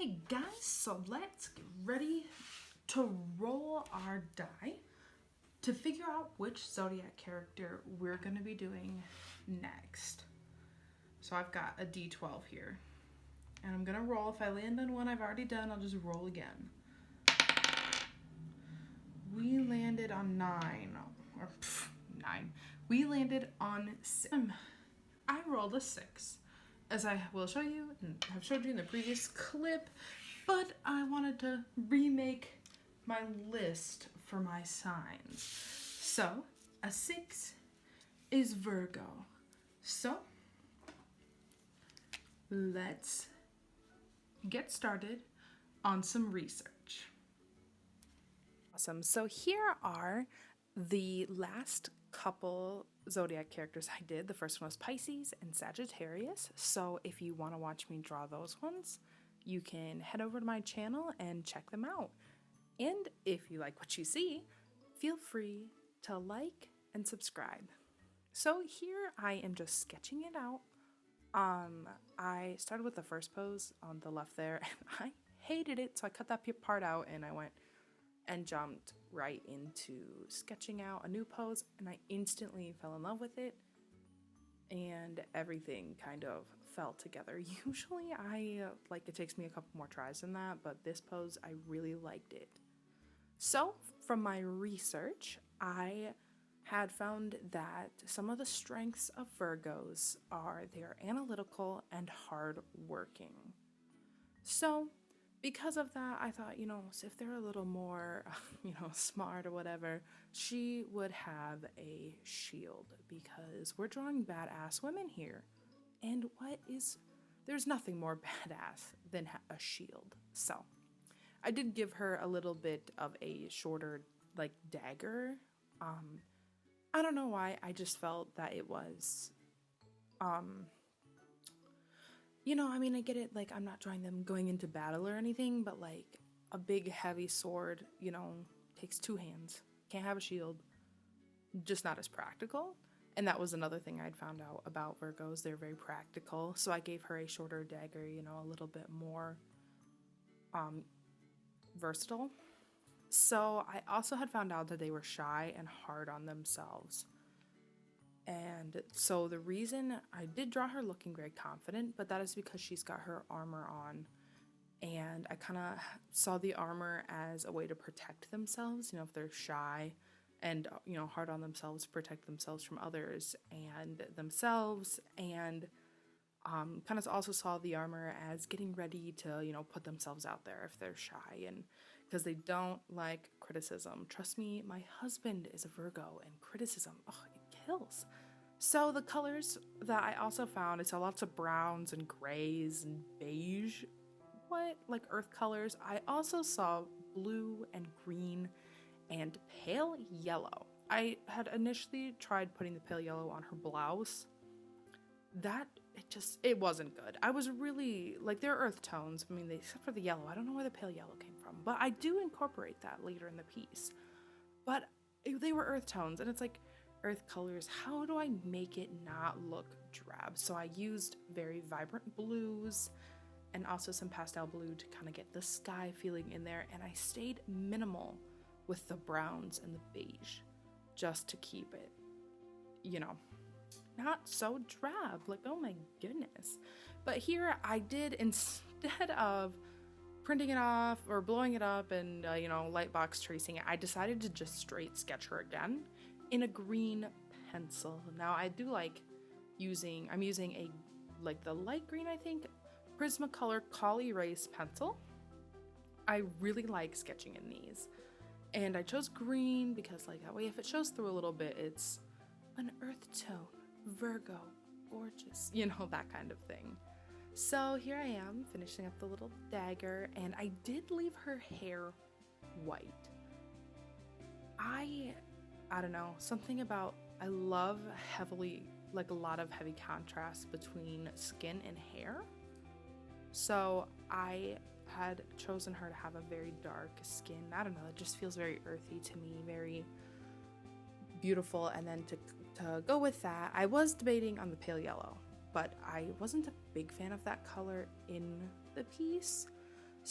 Hey guys, so let's get ready to roll our die to figure out which Zodiac character we're going to be doing next. So I've got a D12 here, and I'm going to roll. If I land on one I've already done, I'll just roll again. We landed on 9. We landed on 6. I rolled a 6. As I will show you and have showed you in the previous clip, but I wanted to remake my list for my signs. So, a 6 is Virgo. So, let's get started on some research. Awesome. So here are the last couple Zodiac characters I did. The first one was Pisces and Sagittarius. So if you want to watch me draw those ones, you can head over to my channel and check them out. And if you like what you see, feel free to like and subscribe. So here I am just sketching it out. I started with the first pose on the left there, and I hated it, so I cut that part out and I went and jumped right into sketching out a new pose, and I instantly fell in love with it, and everything kind of fell together. Usually it takes me a couple more tries than that, but this pose, I really liked it. So from my research, I had found that some of the strengths of Virgos are they're analytical and hardworking. So because of that, I thought, if they're a little more, smart or whatever, she would have a shield, because we're drawing badass women here. And there's nothing more badass than a shield. So I did give her a little bit of a shorter, dagger. I don't know why, I just felt that it was, I get it, I'm not drawing them going into battle or anything, but a big heavy sword, takes 2 hands. Can't have a shield. Just not as practical. And that was another thing I'd found out about Virgos. They're very practical. So I gave her a shorter dagger, a little bit more versatile. So I also had found out that they were shy and hard on themselves. And so the reason I did draw her looking very confident, but that is because she's got her armor on. And I kind of saw the armor as a way to protect themselves, if they're shy and, hard on themselves, protect themselves from others and themselves. And kind of also saw the armor as getting ready to, put themselves out there if they're shy, and because they don't like criticism. Trust me, my husband is a Virgo, and criticism, it kills. So the colors that I also found, I saw lots of browns and grays and beige, earth colors. I also saw blue and green and pale yellow. I had initially tried putting the pale yellow on her blouse. It wasn't good. I was really, they're earth tones. Except for the yellow. I don't know where the pale yellow came from, but I do incorporate that later in the piece. But they were earth tones, and it's earth colors. How do I make it not look drab? So I used very vibrant blues and also some pastel blue to kind of get the sky feeling in there, and I stayed minimal with the browns and the beige just to keep it, not so drab. Oh my goodness. But here I did, instead of printing it off or blowing it up and light box tracing it, I decided to just straight sketch her again in a green pencil. Now I do I'm using the light green, I think, Prismacolor Col Erase pencil. I really like sketching in these, and I chose green because that way if it shows through a little bit, it's an earth tone, Virgo, gorgeous, that kind of thing. So here I am finishing up the little dagger, and I did leave her hair white. I don't know, something about, I love heavily, a lot of heavy contrast between skin and hair. So I had chosen her to have a very dark skin. I don't know, it just feels very earthy to me, very beautiful. And then to go with that, I was debating on the pale yellow, but I wasn't a big fan of that color in the piece.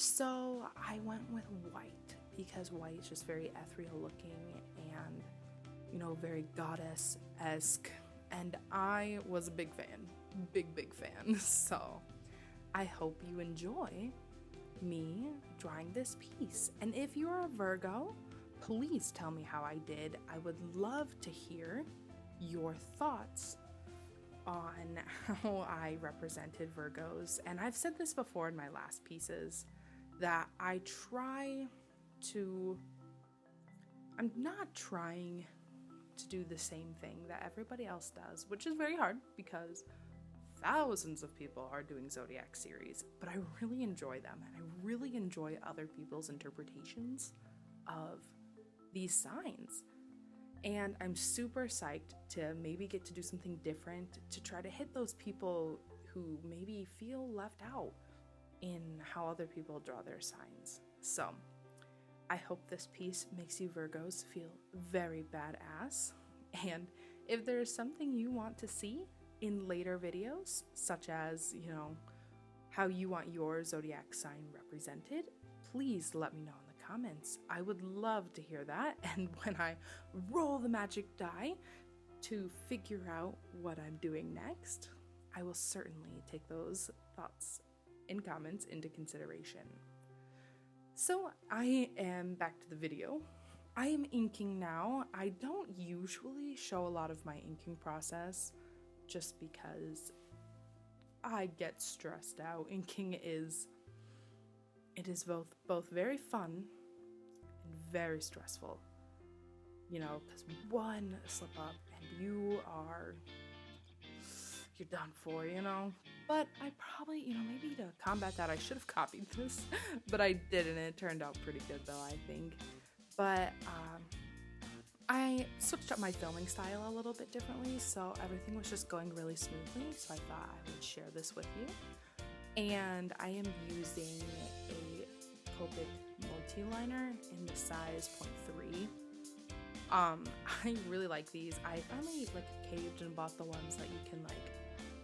So I went with white because white is just very ethereal looking and, you know, very goddess-esque. And I was a big fan, big fan. So I hope you enjoy me drawing this piece. And if you're a Virgo, please tell me how I did. I would love to hear your thoughts on how I represented Virgos. And I've said this before in my last pieces, that I'm not trying to do the same thing that everybody else does, which is very hard because thousands of people are doing Zodiac series, but I really enjoy them and I really enjoy other people's interpretations of these signs. And I'm super psyched to maybe get to do something different to try to hit those people who maybe feel left out in how other people draw their signs. So I hope this piece makes you Virgos feel very badass. And if there's something you want to see in later videos, such as, you know, how you want your zodiac sign represented, please let me know in the comments. I would love to hear that. And when I roll the magic die to figure out what I'm doing next, I will certainly take those thoughts and comments into consideration. So I am back to the video. I am inking now. I don't usually show a lot of my inking process just because I get stressed out. Inking is both very fun and very stressful. You know, because one slip up and you're done for, you know? But I probably, you know, maybe to combat that, I should have copied this, but I didn't. It turned out pretty good though, I think. But I switched up my filming style a little bit differently, so everything was just going really smoothly, so I thought I would share this with you. And I am using a Copic Multiliner in the size 0.3. I really like these. I finally caved and bought the ones that you can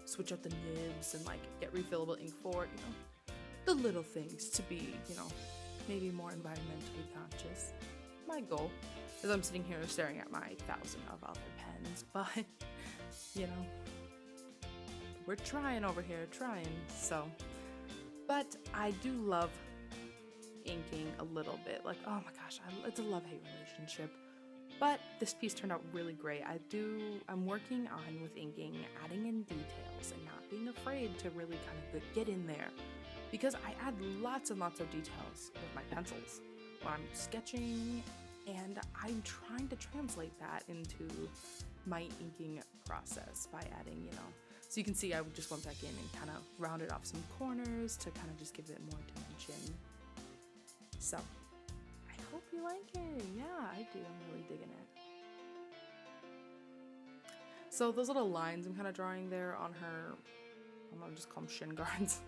switch out the nibs and get refillable ink for, you know, the little things to be, you know, maybe more environmentally conscious. My goal is I'm sitting here staring at my 1,000 of other pens, but you know, we're trying over here, so. But I do love inking a little bit, oh my gosh, it's a love-hate relationship. But this piece turned out really great. I'm working on with inking, adding in details and not being afraid to really kind of get in there, because I add lots and lots of details with my pencils when I'm sketching, and I'm trying to translate that into my inking process by adding, you know, so you can see I just went back in and kind of rounded off some corners to kind of just give it more dimension. So I hope you like it. Yeah, I do. I'm really digging it. So those little lines I'm kind of drawing there on her, I'm gonna just call them shin guards,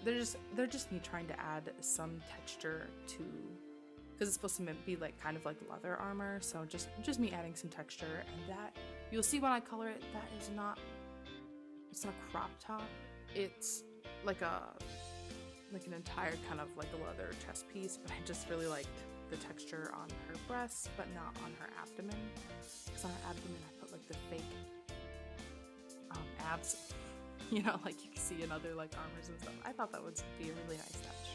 they're just me trying to add some texture to, because it's supposed to be kind of like leather armor. So just me adding some texture, and that you'll see when I color it. That is not, it's not a crop top. It's like an entire kind of a leather chest piece, but I just really liked the texture on her breasts, but not on her abdomen. Because on her abdomen, I put the fake abs, you know, you can see in other armors and stuff. I thought that would be a really nice touch.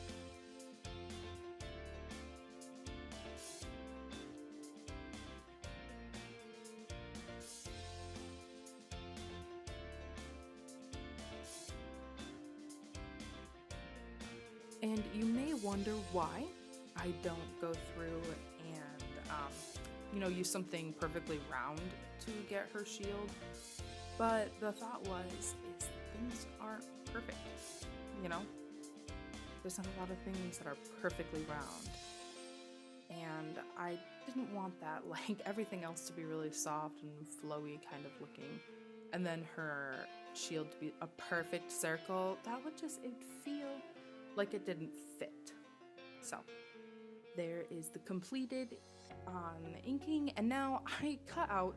And you may wonder why I don't go through and, you know, use something perfectly round to get her shield. But the thought is things aren't perfect, you know? There's not a lot of things that are perfectly round. And I didn't want that, everything else to be really soft and flowy kind of looking. And then her shield to be a perfect circle. That would it'd feel like it didn't fit. So there is the completed inking, and now I cut out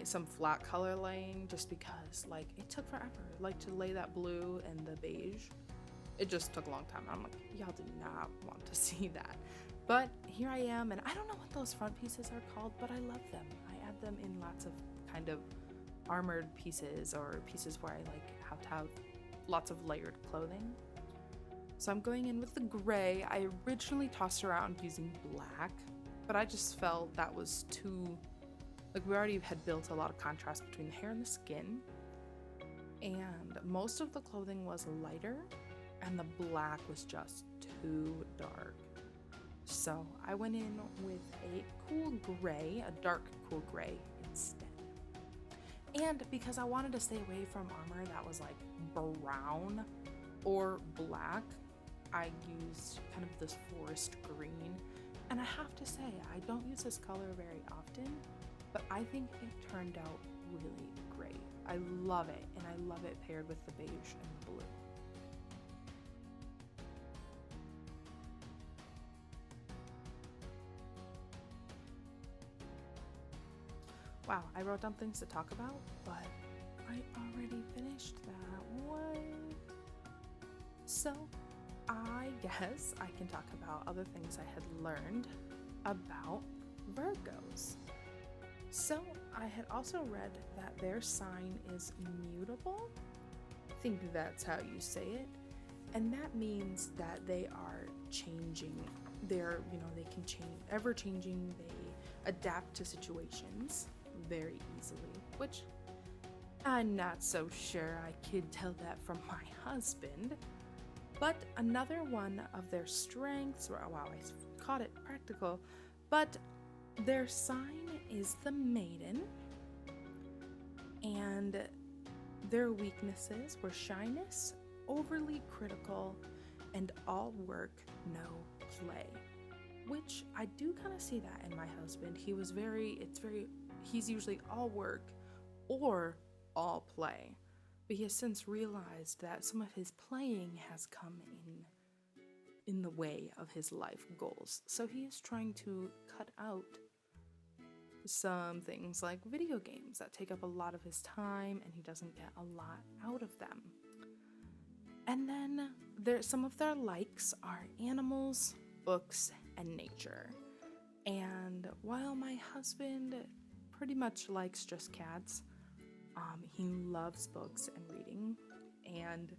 some flat color laying, just because it took forever to lay that blue and the beige, it just took a long time. I'm like, y'all do not want to see that. But here I am, and I don't know what those front pieces are called, but I love them. I add them in lots of kind of armored pieces or pieces where I like have to have lots of layered clothing. So I'm going in with the gray. I originally tossed around using black, but I just felt that was too, like we already had built a lot of contrast between the hair and the skin. And most of the clothing was lighter and the black was just too dark. So I went in with a cool gray, a dark cool gray instead. And because I wanted to stay away from armor that was like brown or black, I used kind of this forest green. And I have to say, I don't use this color very often, but I think it turned out really great. I love it, and I love it paired with the beige and the blue. Wow, I wrote down things to talk about, but I already finished that. What? So, I guess I can talk about other things I had learned about Virgos. So, I had also read that their sign is mutable. I think that's how you say it. And that means that they are changing. They're, they can change, ever changing. They adapt to situations very easily, which I'm not so sure I could tell that from my husband. But another one of their strengths, wow, I caught it practical, but their sign is the maiden, and their weaknesses were shyness, overly critical, and all work, no play. Which I do kind of see that in my husband. He's usually all work or all play. But he has since realized that some of his playing has come in the way of his life goals. So he is trying to cut out some things like video games that take up a lot of his time, and he doesn't get a lot out of them. And then some of their likes are animals, books, and nature. And while my husband pretty much likes just cats, he loves books and reading, and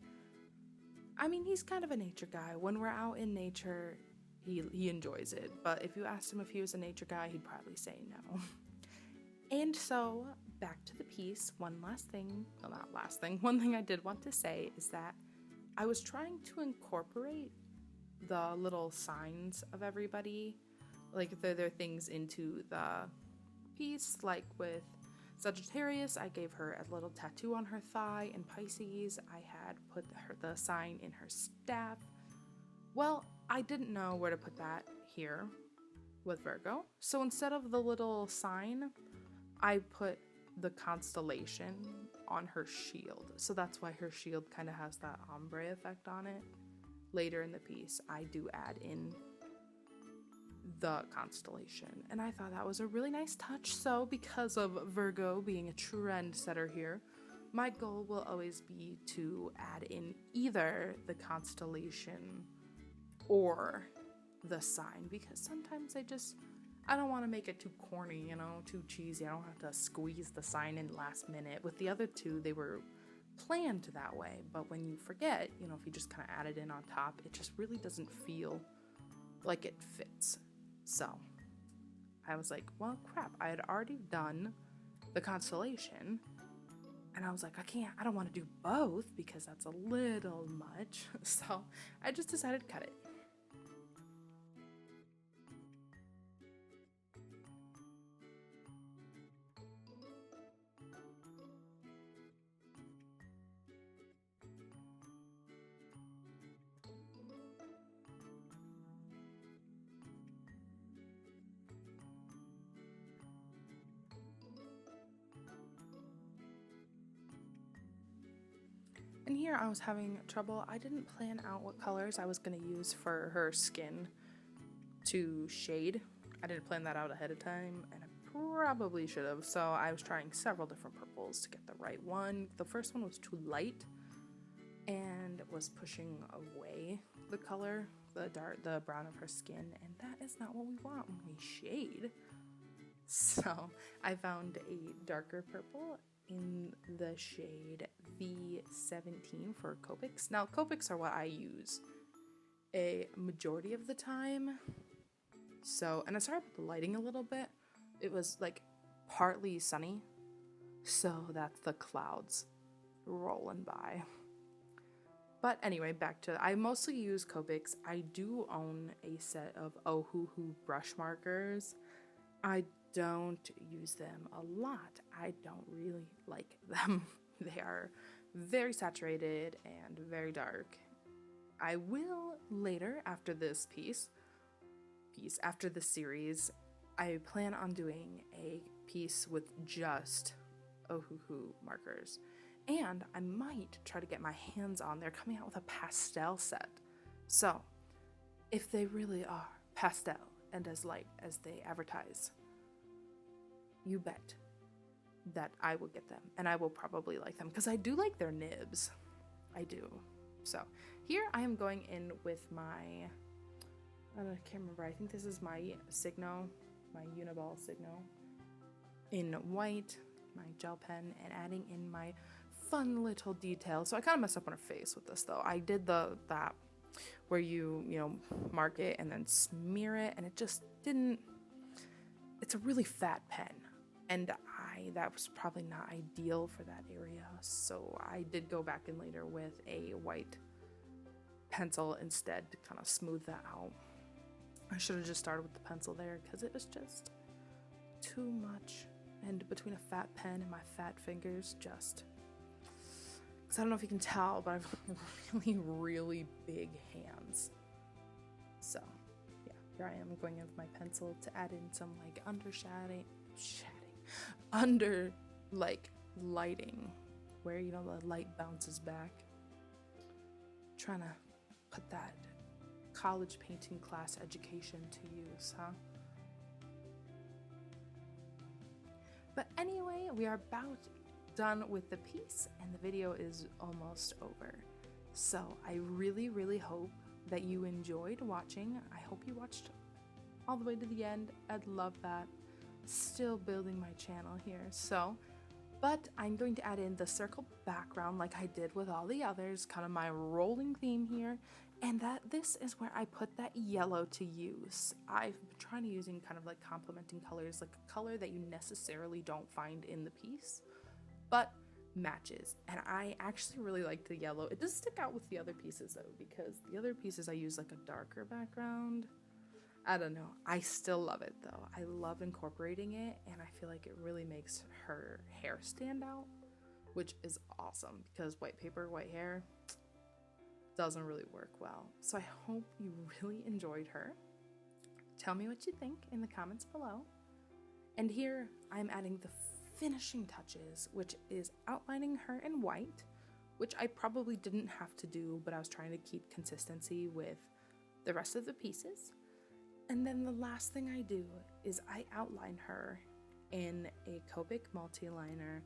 I mean, he's kind of a nature guy. When we're out in nature, he enjoys it, but if you asked him if he was a nature guy, he'd probably say no. And so, back to the piece, one thing I did want to say is that I was trying to incorporate the little signs of everybody, like their things into the piece, like with Sagittarius, I gave her a little tattoo on her thigh, and Pisces, I had put the sign in her staff. Well, I didn't know where to put that here with Virgo, so instead of the little sign, I put the constellation on her shield. So that's why her shield kind of has that ombre effect on it. Later in the piece, I do add in the constellation, and I thought that was a really nice touch. So because of Virgo being a trendsetter here, my goal will always be to add in either the constellation or the sign, because sometimes I don't want to make it too corny, too cheesy. I don't have to squeeze the sign in last minute. With the other two, they were planned that way, but when you forget, if you just kind of add it in on top, it just really doesn't feel like it fits. So I was like, well, crap, I had already done the constellation, and I was like, I don't want to do both because that's a little much. So I just decided to cut it. And here I was having trouble. I didn't plan out what colors I was going to use for her skin to shade. I didn't plan that out ahead of time, and I probably should have. So I was trying several different purples to get the right one. The first one was too light and was pushing away the color, the brown of her skin, and that is not what we want when we shade. So I found a darker purple in the shade V17 for Copics. Now Copics are what I use a majority of the time. So, and I started with the lighting a little bit. It was like partly sunny, so that's the clouds rolling by. But anyway, back to, I mostly use Copics. I do own a set of Ohuhu brush markers. I don't use them a lot. I don't really like them. They are very saturated and very dark. I will later, after this after this series, I plan on doing a piece with just Ohuhu markers. And I might try to get my hands on, they're coming out with a pastel set. So, if they really are pastel and as light as they advertise, you bet that I will get them. And I will probably like them, because I do like their nibs. I do. So, here I am going in with my, I can't remember, I think this is my Signo, my Uniball Signo, in white, my gel pen, and adding in my fun little detail. So I kind of messed up on her face with this though. I did that where you mark it and then smear it, and it just didn't, it's a really fat pen, and that was probably not ideal for that area. So I did go back in later with a white pencil instead to kind of smooth that out. I should have just started with the pencil there, because it was just too much. And between a fat pen and my fat fingers, just, because I don't know if you can tell, but I have really, really big hands. So yeah, here I am going in with my pencil to add in some like under like lighting, where the light bounces back. Trying to put that college painting class education to use, huh? But anyway, we are about done with the piece, and the video is almost over. So I really, really hope that you enjoyed watching. I hope you watched all the way to the end. I'd love that. Still building my channel here. So, but I'm going to add in the circle background like I did with all the others, kind of my rolling theme here. And this is where I put that yellow to use. I've been trying to using kind of like complementing colors, like a color that you necessarily don't find in the piece, but matches. And I actually really like the yellow. It does stick out with the other pieces though, because the other pieces I use like a darker background. I don't know. I still love it though. I love incorporating it, and I feel like it really makes her hair stand out, which is awesome, because white paper, white hair doesn't really work well. So I hope you really enjoyed her. Tell me what you think in the comments below. And here I'm adding the finishing touches, which is outlining her in white, which I probably didn't have to do, but I was trying to keep consistency with the rest of the pieces. And then the last thing I do is I outline her in a Copic Multiliner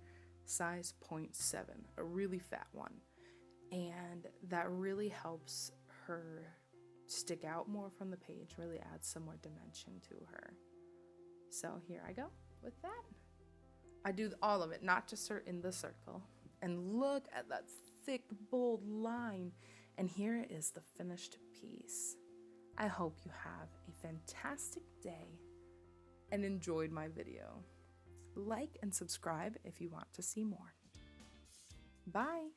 size 0.7, a really fat one. And that really helps her stick out more from the page, really adds some more dimension to her. So here I go with that. I do all of it, not just her in the circle. And look at that thick, bold line. And here is the finished piece. I hope you have a fantastic day and enjoyed my video. Like and subscribe if you want to see more. Bye!